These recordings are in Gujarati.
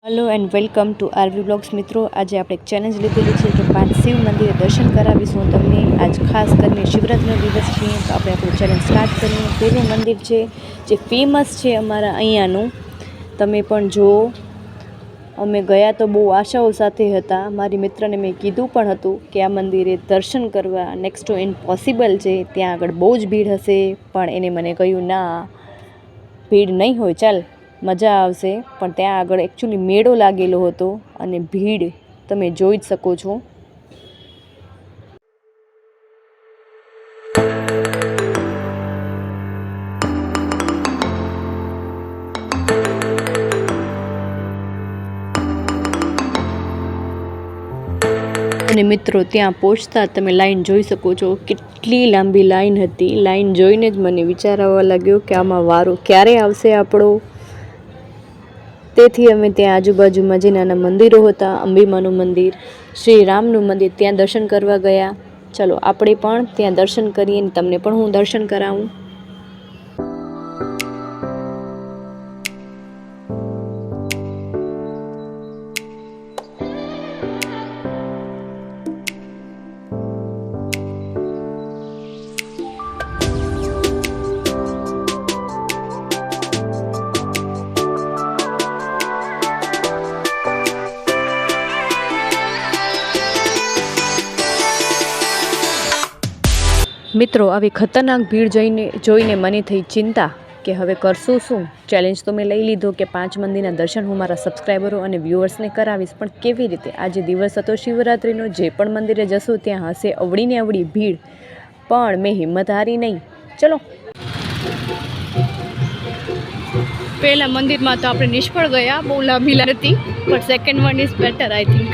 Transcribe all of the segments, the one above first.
Hello and welcome to RV blogs મિત્રો। આજે આપણે એક ચેલેન્જ લીધેલી છે કે 5 શિવ મંદિરે દર્શન કરાવીશું તમને। આજ ખાસ કરીને શિવરાત્રિનો દિવસ છે તો આપણે આપણું ચેલેન્જ સ્ટાર્ટ કરીએ। પહેલું મંદિર છે જે ફેમસ છે અમારા અહીંયાનું, તમે પણ જુઓ। અમે ગયા તો બહુ આશાઓ સાથે હતા। મારી મિત્રને મેં કીધું પણ હતું કે આ મંદિરે દર્શન કરવા નેક્સ્ટ ટુ ઇમ્પોસિબલ છે, ત્યાં આગળ બહુ જ ભીડ હશે, પણ એને મને કહ્યું ના ભીડ નહીં હોય, ચાલ મજા આવશે। પણ ત્યાં આગળ એકચ્યુઅલી મેળો લાગેલો હતો અને ભીડ તમે જોઈ જ શકો છો। અને મિત્રો ત્યાં પહોંચતા તમે લાઈન જોઈ શકો છો, કેટલી લાંબી લાઈન હતી। લાઈન જોઈને જ મને વિચાર આવવા લાગ્યો કે આમાં વારો ક્યારે આવશે આપણો। તેથી અમે ત્યાં આજુબાજુમાં જે નાના મંદિરો હતા, અંબીમાનું મંદિર, શ્રી રામનું મંદિર, ત્યાં દર્શન કરવા ગયા। ચલો આપણે પણ ત્યાં દર્શન કરીએ અને તમને પણ હું દર્શન કરાવું। મિત્રો આવી ખતરનાક ભીડ જોઈને મને થઈ ચિંતા કે હવે કરશું શું। ચેલેન્જ તો મેં લઈ લીધો કે 5 મંદિરના દર્શન હું મારા સબસ્ક્રાઈબરો અને વ્યુઅર્સને કરાવીશ, પણ કેવી રીતે? આજે દિવસ હતો શિવરાત્રિનો, જે પણ મંદિરે જશું ત્યાં હશે અવળીને અવળી ભીડ, પણ મેં હિંમત હારી નહીં। ચલો, પહેલા મંદિરમાં તો આપણે નિષ્ફળ ગયા, બહુ લાંબી લાઈન હતી, પણ second one is better I think.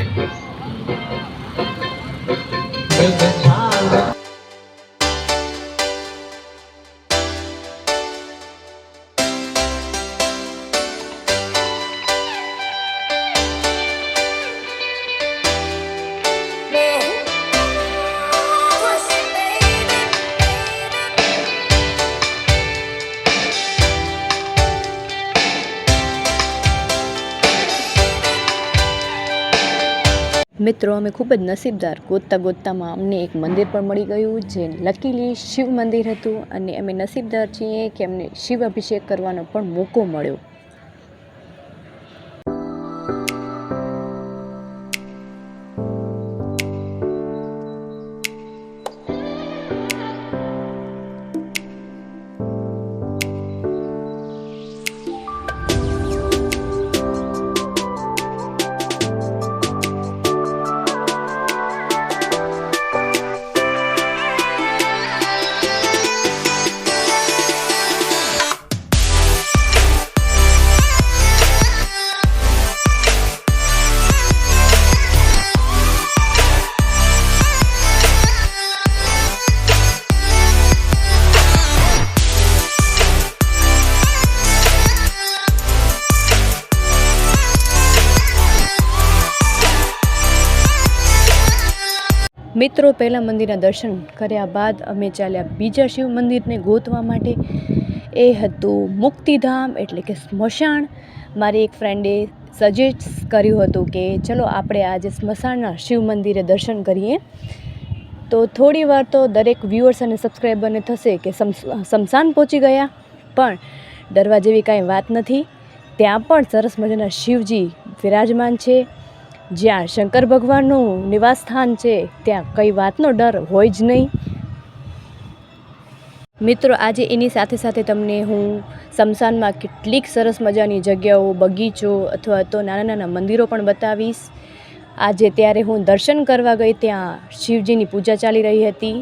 મિત્રો અમે ખૂબ જ નસીબદાર, ગોતતામાં અમને એક મંદિર પણ મળી ગયું જે લકીલી શિવ મંદિર હતું, અને અમે નસીબદાર છીએ કે અમને શિવ અભિષેક કરવાનો પણ મોકો મળ્યો। મિત્રો પહેલા મંદિરના દર્શન કર્યા બાદ અમે ચાલ્યા બીજા શિવ મંદિરને ગોતવા માટે। એ હતું મુક્તિધામ એટલે કે સ્મશાન। મારી એક ફ્રેન્ડે સજેસ્ટ કર્યું હતું કે ચલો આપણે આજે સ્મશાનના શિવ મંદિરે દર્શન કરીએ। તો થોડી વાર તો દરેક વ્યુઅર્સ અને સબસ્ક્રાઈબરને થશે કે સ્મશાન પહોંચી ગયા, પણ ડરવા જેવી કાંઈ વાત નથી। ત્યાં પણ સરસ મજાના શિવજી વિરાજમાન છે, જ્યાં શંકર ભગવાનનું નિવાસ સ્થાન છે, ત્યાં કઈ વાતનો ડર હોય જ નહીં। મિત્રો આજે એની સાથે સાથે તમને હું સ્મશાનમાં કેટલીક સરસ મજાની જગ્યાઓ, બગીચો અથવા તો નાના નાના મંદિરો પણ બતાવીશ। આજે ત્યારે હું દર્શન કરવા ગઈ, ત્યાં શિવજીની પૂજા ચાલી રહી હતી।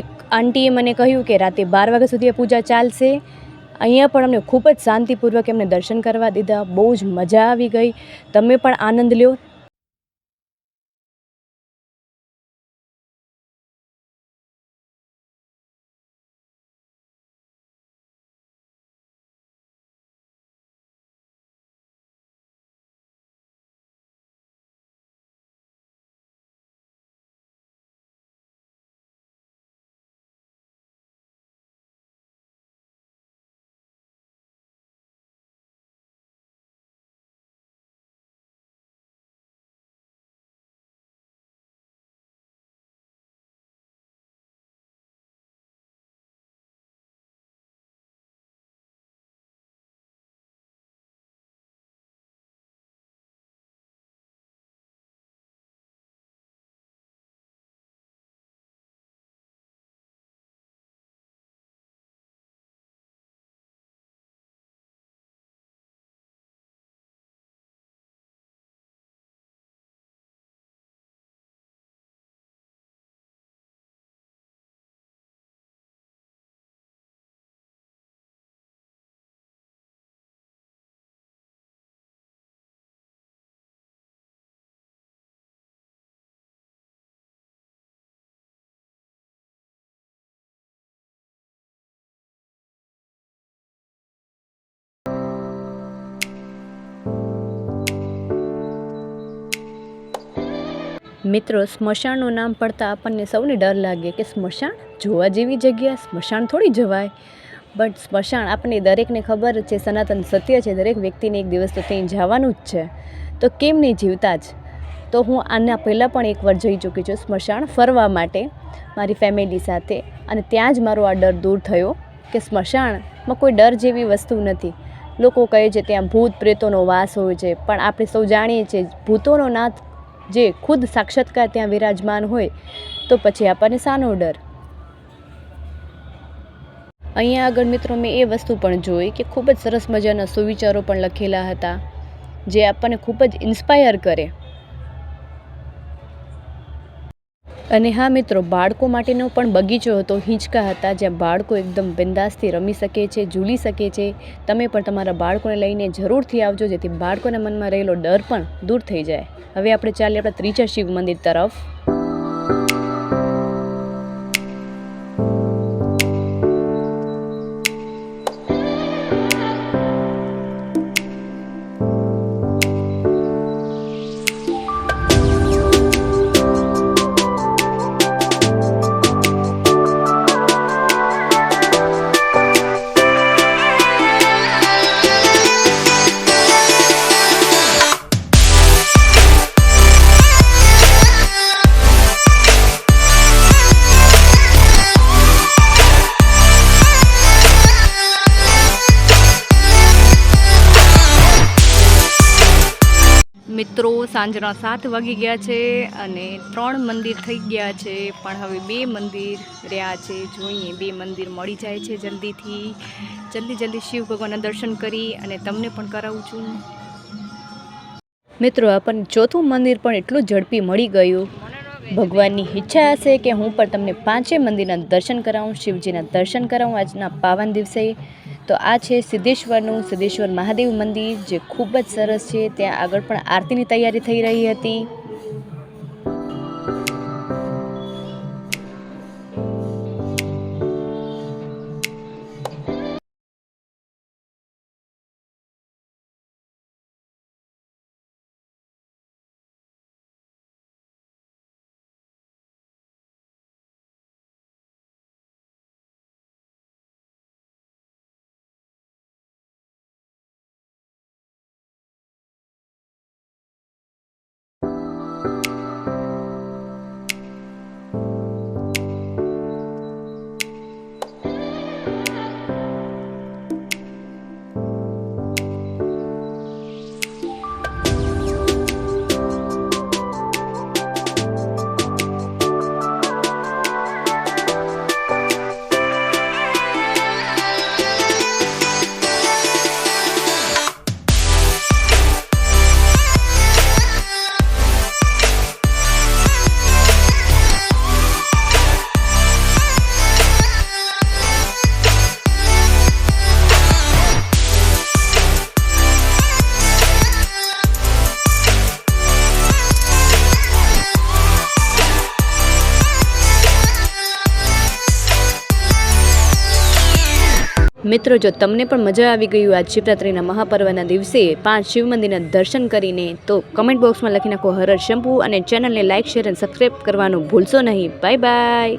એક આંટીએ મને કહ્યું કે રાતે 12 વાગ્યા સુધી આ પૂજા ચાલશે। અહીંયા પણ અમને ખૂબ જ શાંતિપૂર્વક એમને દર્શન કરવા દીધા, બહુ જ મજા આવી ગઈ। તમે પણ આનંદ લ્યો। મિત્રો, સ્મશાનનું નામ પડતા આપણને સૌને ડર લાગે કે સ્મશાન જોવા જેવી જગ્યા, સ્મશાન થોડી જવાય. બટ સ્મશાન આપણને દરેકને ખબર છે, સનાતન સત્ય છે, દરેક વ્યક્તિને એક દિવસ તો ત્યાં જવાનું જ છે. તો કેમ નહીં જીવતા જ. તો હું આના પહેલાં પણ એકવાર જઈ ચૂકી છું સ્મશાન ફરવા માટે મારી ફેમિલી સાથે, અને ત્યાં જ મારો આ ડર દૂર થયો કે સ્મશાનમાં કોઈ ડર જેવી વસ્તુ નથી. લોકો કહે છે ત્યાં ભૂત પ્રેતોનો વાસ હોય છે, પણ આપણે સૌ જાણીએ છીએ ભૂતોનો નાથ જે ખુદ સાક્ષાત્કાર ત્યાં વિરાજમાન હોય, તો પછી આપણને શાનો ડર. અહીંયા આગળ મિત્રો મેં એ વસ્તુ પણ જોઈ કે ખૂબ જ સરસ મજાના સુવિચારો પણ લખેલા હતા, જે આપણને ખૂબ જ ઇન્સ્પાયર કરે. અને હા મિત્રો, બાળકો માટેનો પણ બગીચો હતો, હિંચકા હતા, જ્યાં બાળકો એકદમ બિંદાસથી રમી શકે છે, ઝૂલી શકે છે. તમે પણ તમારા બાળકોને લઈને જરૂરથી આવજો, જેથી બાળકોના મનમાં રહેલો ડર પણ દૂર થઈ જાય. હવે આપણે ચાલીએ આપણા ત્રીજા શિવ મંદિર તરફ. મિત્રો, સાંજના 7 વાગી ગયા છે અને 3 મંદિર થઈ ગયા છે, પણ હવે 2 મંદિર રહ્યા છે. જોઈએ 2 મંદિર મળી જાય છે જલ્દીથી. જલ્દી શિવ ભગવાનના દર્શન કરી અને તમને પણ કરાવું છું. મિત્રો, આપણને 4થું મંદિર પણ એટલું ઝડપી મળી ગયું. ભગવાનની ઈચ્છા હશે કે હું પણ તમને 5 મંદિરના દર્શન કરાવું, શિવજીના દર્શન કરાવું આજના પાવન દિવસે. તો આ છે સિદ્ધેશ્વર મહાદેવ મંદિર, જે ખૂબ જ સરસ છે. ત્યાં આગળ પણ આરતીની તૈયારી થઈ રહી હતી. મિત્રો, જો તમને પણ મજા આવી ગયું આજ શિવરાત્રિના મહાપર્વના દિવસે 5 શિવ મંદિરના દર્શન કરીને, તો કમેન્ટ બોક્સમાં લખી નાખો હર હર શંભુ, અને ચેનલને લાઇક, શેર અને સબસ્ક્રાઈબ કરવાનું ભૂલશો નહીં. Bye bye.